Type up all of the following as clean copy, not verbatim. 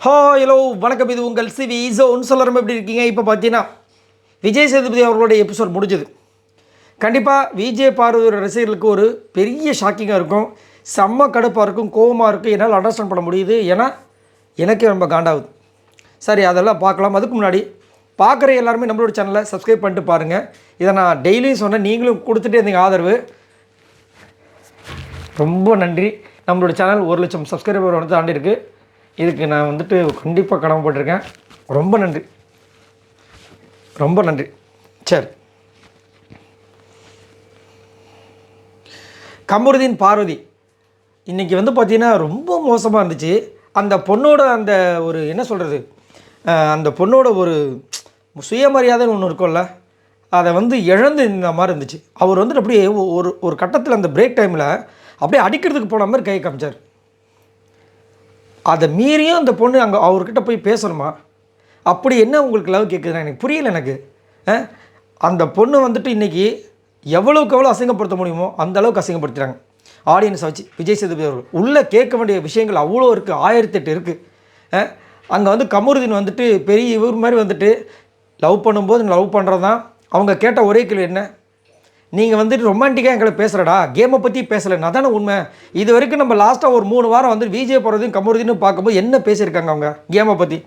Hello வணக்கம். இது உங்கள் சிவி ஜோன். சொல்லணும் எப்படி இருக்கீங்க? இப்போ பார்த்தீங்கன்னா விஜய் சேதுபதி அவர்களுடைய எபிசோட் முடிஞ்சது. கண்டிப்பாக விஜய் பார்வதியோட ரசிகர்களுக்கு ஒரு பெரிய ஷாக்கிங்காக இருக்கும், செம்ம கடுப்பாக இருக்கும், கோவமாக இருக்கும். என்னால் அண்டர்ஸ்டாண்ட் பண்ண முடியுது. ஏன்னா எனக்கே ரொம்ப காண்டாகுது. சரி, அதெல்லாம் பார்க்கலாம். அதுக்கு முன்னாடி பார்க்குற எல்லாருமே நம்மளோட சேனலை சப்ஸ்கிரைப் பண்ணிட்டு பாருங்கள். இதை நான் டெய்லியும் சொன்னேன், நீங்களும் கொடுத்துட்டே இருந்தீங்க ஆதரவு. ரொம்ப நன்றி. நம்மளோட சேனல் 1,00,000 சப்ஸ்கிரைபர் வந்து தாண்டி இருக்குது. இதுக்கு நான் வந்துட்டு கண்டிப்பாக கடமைப்பட்டிருக்கேன். ரொம்ப நன்றி, ரொம்ப நன்றி. சரி, கமருதீன் பார்வதி இன்றைக்கி வந்து பார்த்திங்கன்னா ரொம்ப மோசமாக இருந்துச்சு. அந்த பொண்ணோட அந்த ஒரு என்ன சொல்கிறது, அந்த பொண்ணோட ஒரு சுயமரியாதைன்னு ஒன்று இருக்கும்ல, அதை வந்து இழந்து இந்த மாதிரி இருந்துச்சு. அவர் வந்துட்டு அப்படியே ஒரு கட்டத்தில் அந்த பிரேக் டைமில் அப்படியே அடிக்கிறதுக்கு போன மாதிரி கை காமிச்சார். அதை மீறியும் அந்த பொண்ணு அங்கே அவர்கிட்ட போய் பேசணுமா? அப்படி என்ன உங்களுக்கு லவ் கேட்குதுன்னா எனக்கு புரியல. எனக்கு அந்த பொண்ணு வந்துட்டு இன்றைக்கி எவ்வளோக்கு எவ்வளோ அசிங்கப்படுத்த முடியுமோ அந்த அளவுக்கு அசிங்கப்படுத்துகிறாங்க ஆடியன்ஸை வச்சு. விஜய் சேதுபதி அவர்கள் உள்ளே கேட்க வேண்டிய விஷயங்கள் அவ்வளோ இருக்குது, 1008 இருக்குது. அங்கே வந்து கமருதீன் வந்துட்டு பெரிய இவர் மாதிரி வந்துட்டு லவ் பண்ணும்போது லவ் பண்ணுறது தான் அவங்க கேட்ட ஒரே கேள்வி என்ன, நீங்கள் வந்துட்டு ரொமான்டிக்காக எங்களை பேசுகிறடா, கேமை பற்றி பேசலைன்னா தானே உண்மை. இது வரைக்கும் நம்ம லாஸ்ட்டாக ஒரு 3 வாரம் வந்து விஜய் போகிறதையும் கமருதீன்னு பார்க்கும்போது என்ன பேசியிருக்காங்க அவங்க கேமை பற்றி.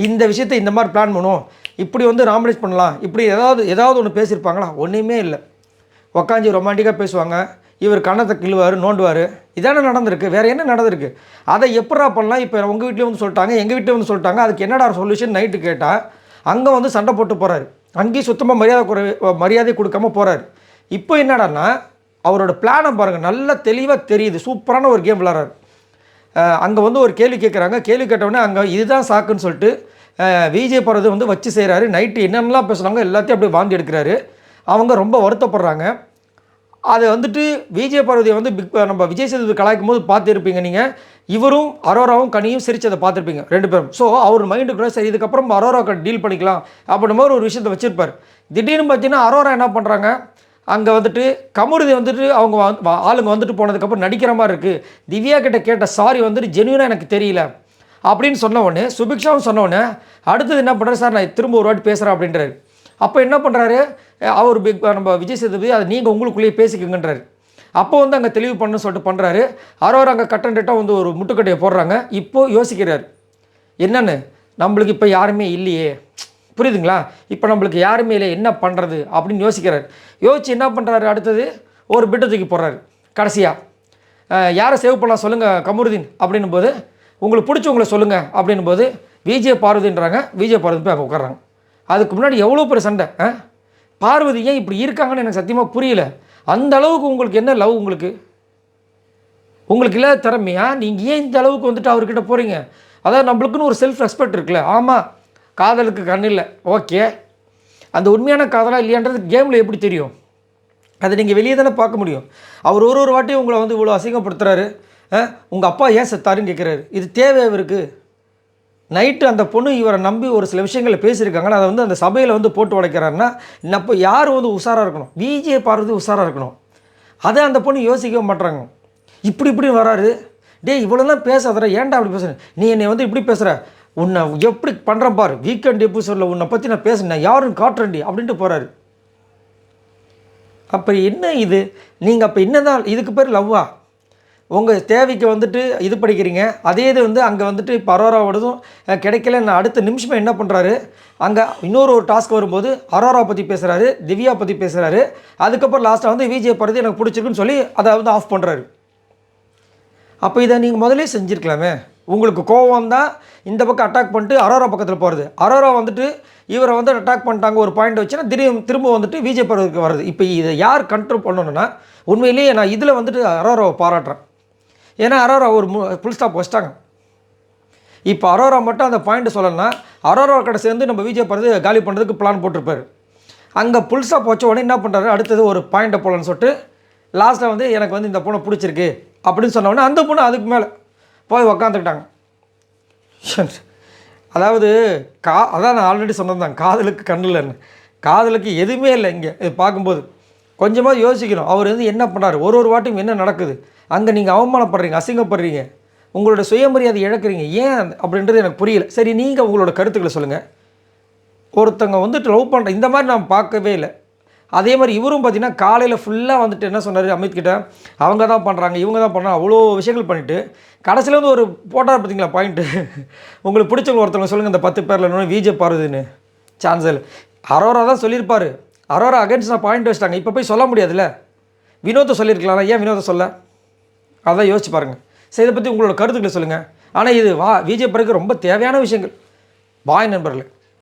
இந்த விஷயத்தை இந்த மாதிரி பிளான் பண்ணுவோம், இப்படி வந்து ராமரேஜ் பண்ணலாம், இப்படி ஏதாவது ஒன்று பேசியிருப்பாங்களா? ஒன்றுமே இல்லை. உக்காஞ்சி ரொமான்டிக்காக பேசுவாங்க, இவர் கண்ணத்தை கிள்ளுவார், நோண்டுவார். இதானே நடந்திருக்கு, வேறு என்ன நடந்திருக்கு? அதை எப்படா பண்ணலாம்? இப்போ உங்கள் வீட்லேயும் வந்து சொல்லிட்டாங்க, எங்கள் வீட்டில் வந்து சொல்லிட்டாங்க, அதுக்கு என்னடா சொல்யூஷன் நைட்டு கேட்டால் அங்கே வந்து சண்டை போட்டு போகிறாரு. அங்கேயும் சுத்தமாக மரியாதை கொடுக்காம போகிறாரு. இப்போ என்னடான்னா அவரோட பிளானை பாருங்கள், நல்லா தெளிவாக தெரியுது. சூப்பரான ஒரு கேம் விளாட்றாரு. அங்கே வந்து ஒரு கேள்வி கேட்குறாங்க, கேள்வி கேட்டவுடனே அங்கே இதுதான் சாக்குன்னு சொல்லிட்டு விஜய் போகிறது வந்து வச்சு செய்கிறாரு. நைட்டு என்னென்னலாம் பேசுகிறாங்க எல்லாத்தையும் அப்படியே வாந்தி எடுக்கிறாரு. அவங்க ரொம்ப வருத்தப்படுறாங்க. அதை வந்துட்டு விஜய் பார்வதியை வந்து நம்ம விஜய் சேதுபதி கலாய்க்கும் போது பார்த்துருப்பீங்க நீங்கள். இவரும் அரோராவும் கனியும் சிரிச்சதை பார்த்துருப்பீங்க 2 பேரும். ஸோ அவர் மைண்டுக்குள்ள சரி இதுக்கப்புறம் அரோராவுக்கு டீல் பண்ணிக்கலாம் அப்படின்ற மாதிரி ஒரு விஷயத்தை வச்சுருப்பார். திடீர்னு பார்த்தீங்கன்னா அரோரா என்ன பண்ணுறாங்க, அங்கே வந்துட்டு கமருதி வந்துட்டு அவங்க ஆளுங்க வந்துட்டு போனதுக்கப்புறம் நடிக்கிற மாதிரி இருக்குது. திவ்யா கிட்ட கேட்ட சாரி வந்துட்டு ஜென்யூனாக எனக்கு தெரியல அப்படின்னு சொன்ன உடனே, சுபிக்ஷாவும் சொன்ன உடனே அடுத்தது என்ன பண்ணுறாரு, சார் நான் திரும்ப ஒரு வாட்டி பேசுகிறேன் அப்படின்றாரு. அப்போ என்ன பண்ணுறாரு அவர் நம்ம விஜய் சேதுபதி, அதை நீங்கள் உங்களுக்குள்ளேயே பேசிக்கங்கன்றாரு. அப்போ வந்து அங்கே தெளிவு பண்ணணும்னு சொல்லிட்டு பண்ணுறாரு. அரோரா அங்கே கட்டன்டேட்டாக வந்து ஒரு முட்டுக்கட்டையை போடுறாங்க. இப்போது யோசிக்கிறார் என்னென்னு, நம்மளுக்கு இப்போ யாருமே இல்லையே, புரியுதுங்களா, இப்போ நம்மளுக்கு யாருமே இல்லை, என்ன பண்ணுறது அப்படின்னு யோசிக்கிறார். யோசிச்சு என்ன பண்ணுறாரு, அடுத்தது ஒரு பிட்டை தூக்கி போடுறாரு. கடைசியாக யாரை சேவ் பண்ணலாம் சொல்லுங்கள் கமருதீன் அப்படின்னும் போது, உங்களுக்கு பிடிச்சவங்களை சொல்லுங்கள் அப்படின்னும் போது விஜய் பார்வதின்றாங்க. விஜய் பார்வதி போய் அங்கே உட்காராங்க. அதுக்கு முன்னாடி எவ்வளோ பெரிய சண்டை. பார்வதி ஏன் இப்படி இருக்காங்கன்னு எனக்கு சத்தியமாக புரியல. அந்த அளவுக்கு உங்களுக்கு என்ன லவ், உங்களுக்கு இல்லாத திறமையா? நீங்கள் ஏன் இந்த அளவுக்கு வந்துட்டு அவர்கிட்ட போகிறீங்க? அதாவது நம்மளுக்குன்னு ஒரு செல்ஃப் ரெஸ்பெக்ட் இருக்குல்ல. ஆமாம், காதலுக்கு கண் இல்லை, ஓகே. அந்த உண்மையான காதலாக இல்லையான்றது கேமில் எப்படி தெரியும்? அதை நீங்கள் வெளியே தானே பார்க்க முடியும். அவர் ஒரு வாட்டியும் உங்களை வந்து இவ்வளோ அசிங்கப்படுத்துகிறாரு. உங்கள் அப்பா ஏன் செத்தாருன்னு கேட்குறாரு. இது தேவை இவருக்கு? நைட்டு அந்த பொண்ணு இவரை நம்பி ஒரு சில விஷயங்களை பேசியிருக்காங்கன்னா அதை வந்து அந்த சபையில் வந்து போட்டு உடைக்கிறாருன்னா அப்போ யார் வந்து உஷாராக இருக்கணும்? விஜய் பார்வதி உஷாராக இருக்கணும். அதை அந்த பொண்ணு யோசிக்கவே மாட்டுறாங்க. இப்படி வராரு. டே இவ்வளோலாம் பேசாதடா, ஏன்டா அப்படி பேசுகிறேன், நீ என்னை வந்து இப்படி பேசுகிற, உன்னை எப்படி பண்ணுறேன் பாரு, வீக்கெண்ட் எபிசோடில் உன்னை பற்றி நான் பேசுனேன், யாருன்னு காட்டுறேன்டி அப்படின்ட்டு போகிறாரு. அப்போ என்ன இது? நீங்கள் அப்போ என்ன தான் இதுக்கு பேர் லவ்வா? உங்கள் தேவைக்கு வந்துட்டு இது படிக்கிறீங்க. அதே இது வந்து அங்கே வந்துட்டு இப்போ அரோராவோடதும் கிடைக்கல. நான் அடுத்த நிமிஷமே என்ன பண்ணுறாரு, அங்கே இன்னொரு டாஸ்க் வரும்போது அரோரா பற்றி பேசுகிறாரு, திவ்யா பற்றி பேசுகிறாரு. அதுக்கப்புறம் லாஸ்ட்டாக வந்து விஜய் பார்வதி எனக்கு பிடிச்சிருக்குன்னு சொல்லி அதை வந்து ஆஃப் பண்ணுறாரு. அப்போ இதை நீங்கள் முதலே செஞ்சுருக்கலாமே. உங்களுக்கு கோவம் தான் இந்த பக்கம் அட்டாக் பண்ணிட்டு அரோரா பக்கத்தில் போகிறது. அரோரா வந்துட்டு இவரை வந்து அட்டாக் பண்ணிட்டாங்க ஒரு பாயிண்ட் வச்சுன்னா திரும்ப வந்துட்டு விஜய் பார்வதிக்கு வருது. இப்போ இதை யார் கண்ட்ரோல் பண்ணணுன்னா, உண்மையிலேயே நான் இதில் வந்துட்டு அரோராவை பாராட்டுறேன். ஏன்னா அரோரா ஒரு ஃபுல் ஸ்டாப் வச்சிட்டாங்க. இப்போ அரோரா மட்டும் அந்த பாயிண்ட்டு சொல்லலைன்னா அரோரா கடை சேர்ந்து நம்ம விஜய் பார்வதி காலி பண்ணுறதுக்கு பிளான் போட்டிருப்பார். அங்கே ஃபுல் ஸ்டாப் வச்ச உடனே என்ன பண்ணுறாரு, அடுத்தது ஒரு பாயிண்ட்டை போடலான்னு சொல்லிட்டு லாஸ்ட்டில் வந்து எனக்கு வந்து இந்த பொண்ணை பிடிச்சிருக்கு அப்படின்னு சொன்ன உடனே அந்த பொண்ணு அதுக்கு மேலே போய் உக்காந்துக்கிட்டாங்க. அதாவது அதான் நான் ஆல்ரெடி சொன்னது தான், காதலுக்கு கண் இல்லைன்னு. காதலுக்கு எதுவுமே இல்லை. இங்கே இது பார்க்கும்போது கொஞ்சமாக யோசிக்கணும். அவர் வந்து என்ன பண்ணார், ஒரு வாட்டியும் என்ன நடக்குது, அங்கே நீங்கள் அவமானப்படுறீங்க, அசிங்கப்படுறீங்க. உங்களோட சுயமரியாதை இழக்கிறீங்க ஏன் அப்படின்றது எனக்கு புரியல. சரி, நீங்கள் உங்களோட கருத்துக்களை சொல்லுங்கள். ஒருத்தங்க வந்துட்டு லவ் பண்ணுற இந்த மாதிரி நான் பார்க்கவே இல்லை. அதே மாதிரி இவரும் பார்த்தீங்கன்னா காலையில் ஃபுல்லாக வந்துட்டு என்ன சொன்னார் அமித் கிட்ட, அவங்க தான் பண்ணுறாங்க இவங்க தான் பண்ணுறாங்க அவ்வளோ விஷயங்கள் பண்ணிவிட்டு கடைசியில் வந்து ஒரு போட்டார் பார்த்தீங்களா பாயிண்ட்டு. உங்களுக்கு பிடிச்சவங்க ஒருத்தவங்க சொல்லுங்கள் இந்த 10 பேரில் இன்னொன்று விஜய் பார்வதின்னு சான்சல் அரோரா தான் சொல்லியிருப்பார். அரோரா அகைன்ஸ்ட் நான் பாயிண்ட் வச்சிட்டாங்க. இப்போ போய் சொல்ல முடியாதுல்ல. வினோத்தை சொல்லியிருக்கலாம், ஏன் வினோத்தை சொல்ல? அதான் யோசிச்சு பாருங்கள். சரி, இதை பற்றி உங்களோட கருத்துக்களை சொல்லுங்கள். ஆனால் இது விஜய் பிறகு ரொம்ப தேவையான விஷயங்கள் பாய் நண்பர்களே.